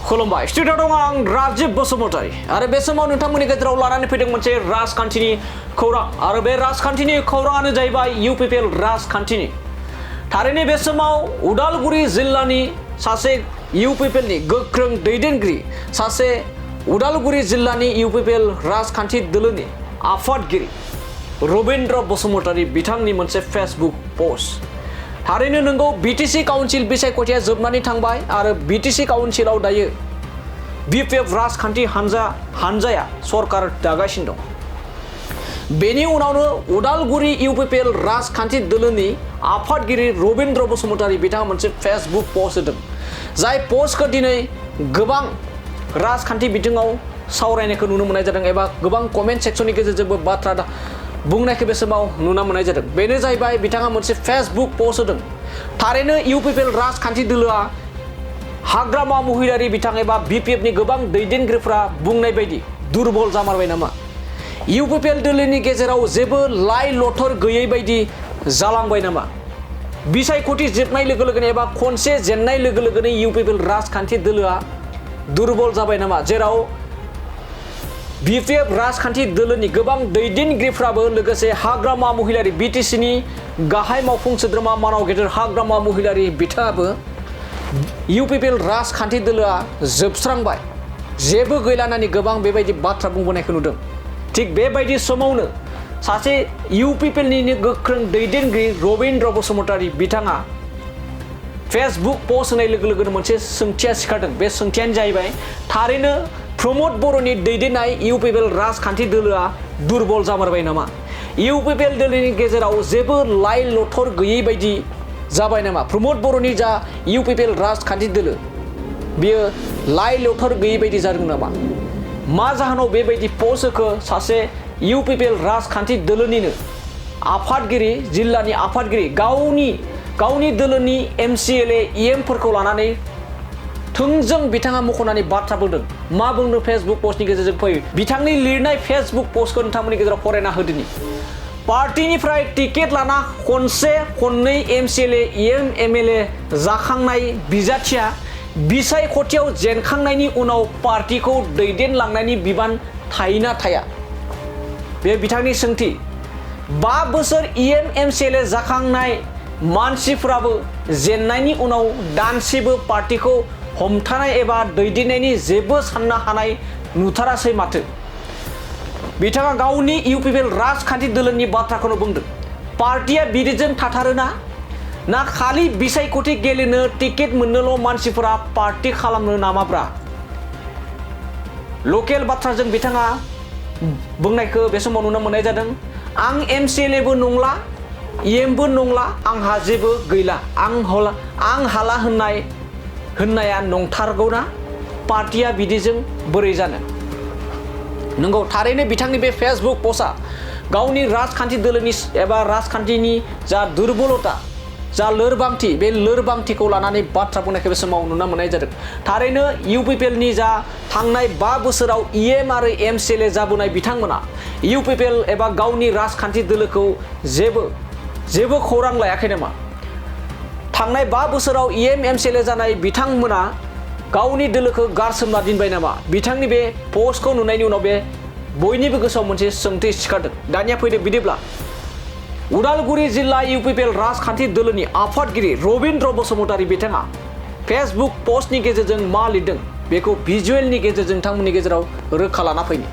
खुलुमबाय स्टुडिअ दं आं राजिब बसुमतारी आरो बे समाव नोंथांमोननि गेजेराव लानानै फैदों मोनसे राजखान्थिनि खौरां आरो बे राजखान्थिनि खौराङानो जाहैबाय UPPL राजखान्थिनि थारैनो बे समाव उदालगुरि जिल्लानि सासे UPPL नि गोख्रों दैदेनगिरि सासे उदालगुरि जिल्लानि UPPL राजखान्थि दोलोनि आफादगिरि रबीन्द्र बसुमतारी बिथांनि मोनसे फेसबुक पोस्ट थारैनो नंगौ BTC काउन्सिल बिसायख'थिया जोबनानै थांबाय आरो BTC काउन्सिलाव दायो BPF राजखान्थि हानजाया सरकार दागासिनो दं बेनि उनावनो उदालगुरि UPPL राजखान्थि दोलोनि आफादगिरि रबीन्द्र बसुमतारी बिथाङा मोनसे फेसबुक पोस्ट होदों जाय पोस्टखौ दिनै गोबां राजखान्थि बिथिङाव सावरायनायखौ नुनो मोननाय जादों एबा गोबां कमेन्ट सेक्सननि गेजेरजोंबो बाथ्रा बुंनायखौ बे समाव नुनो मोननाय जादों बेनो जाहैबाय बिथाङा मोनसे फेसबुक पोस्ट होदों थारैनो UPPL राजखान्थि दोलोआ हाग्रामा महिलारि बिथां एबा BPF नि गोबां दैदेनगिरिफोरा बुंनाय बायदि दुरबल जामारबाय नामा UPPL दोलोनि गेजेराव जेबो लाइ लथर गैयै बायदि जालांबाय नामा बिसायख'थि जोबनाय लोगो लोगोनो एबा खनसे जेननाय लोगो लोगोनो UPPL राजखान्थि दोलोआ दुरबल जाबाय नामा जेराव BPF राजखान्थि दोलोनि गोबां दैदेनगिरिफ्राबो लोगोसे हाग्रामा महिलारि BTC नि गाहाय मावफुं सोद्रोमा मानाव गेदेर हाग्रामा महिलारि बिथाङाबो UPPL राजखान्थि दोलोआ जोबस्रांबाय जेबो गैला होननानै गोबां बेबायदि बाथ्रा बुंबोनायखौ नुदों थिग बेबायदि समावनो सासे UPPL निनो गोख्रों दैदेनगिरि रबीन्द्र बसुमतारी बिथाङा फेसबुक पोस्ट होनाय लोगो लोगोनो मोनसे सोंथिया सिखारदों बे सोंथियानो जाहैबाय थारैनो रमद बर'ननि दैदेननाय UPPL राजखान्थि दोलोआ दुरबल जामारबाय नामा UPPL दोलोनि गेजेराव जेबो लाइ लथर गैयै बायदि जाबाय नामा रमद बर'ननि जा UPPL राजखान्थि दोलो बियो लाइ लथर गैयै बायदि जादों नामा मा जाहोनाव बेबायदि पोस्टखौ सासे UPPL राजखान्थि दोलोनिनो आफादगिरि जिल्लानि आफादगिरि गावनि दोलोनि MCLA EM फोरखौ लानानै थोंजों बिथाङा मख'नानै बाथ्रा बुंदों मा बुंदों फेसबुक पोस्टनि गेजेरजों फै बिथांनि लिरनाय फेसबुक पोस्टखौ नोंथांमोननि गेजेराव फरायना होदोनि पार्टीनिफ्राय टिकेट लाना खनसे खननै MCLA EM MLA जाखांनाय बिजाथिया बिसायख'थियाव जेनखांनायनि उनाव पार्टीखौ दैदेनलांनायनि बिबान थायोना थाया बे बिथांनि सोंथि 5 बोसोर EM MCLA जाखांनाय मानसिफ्राबो जेननायनि उनाव दानसेबो पार्टीखौ हमथानाय एबा दैदेननायनि जेबो साननो हानाय नुथारासै माथो बिथाङा गावनि UPPL राजखान्थि दोलोनि बाथ्राखौनो बुंदों पार्टीया बिदिजों थाथारोना ना खालि बिसायख'थि गेलेनो टिकेट मोननोल' मानसिफोरा पार्टी खालामनो नामाब्रा लकेल बाथ्राजों बिथाङा बुंनायखौ बे समाव नुनो मोननाय जादों आं MCLA बो नंला EM बो नंला आंहा जेबो गैला आं हाला होननाया नंथारगौना पार्टीया बिदिजों बोरै जानो नंगौ थारैनो बिथांनि बे फेसबुक पोस्टआ गावनि राजखान्थि दोलोनि एबा राजखान्थिनि जा दुरबलता जा लोरबांथि बे लोरबांथिखौ लानानै बाथ्रा बुंनायखौ बे समाव नुनो मोननाय जादों थारैनो UPPL नि जा थांनाय 5 बोसोराव EM आरो MCLA जाबोनाय बिथांमोना UPPL एबा गावनि राजखान्थि दोलोखौ जेबो खौरां लायाखै नामा थांनाय 5 बोसोराव EM MCLA जानाय बिथांमोना गावनि दोलोखौ गारसोमना दोनबाय नामा बिथांनि बे पोस्टखौ नुनायनि उनाव बे बयनिबो गोसोआव मोनसे सोंथि सिखारदों दानिया फैदो बिदिब्ला उदालगुरि जिल्ला UPPL राजखान्थि दोलोनि आफादगिरि रबीन्द्र बसुमतारी बिथाङा फेसबुक पोस्टनि गेजेरजों मा लिरदों बेखौ भिजुएलनि गेजेरजों नोंथांमोननि गेजेराव रोखा लाना फैनि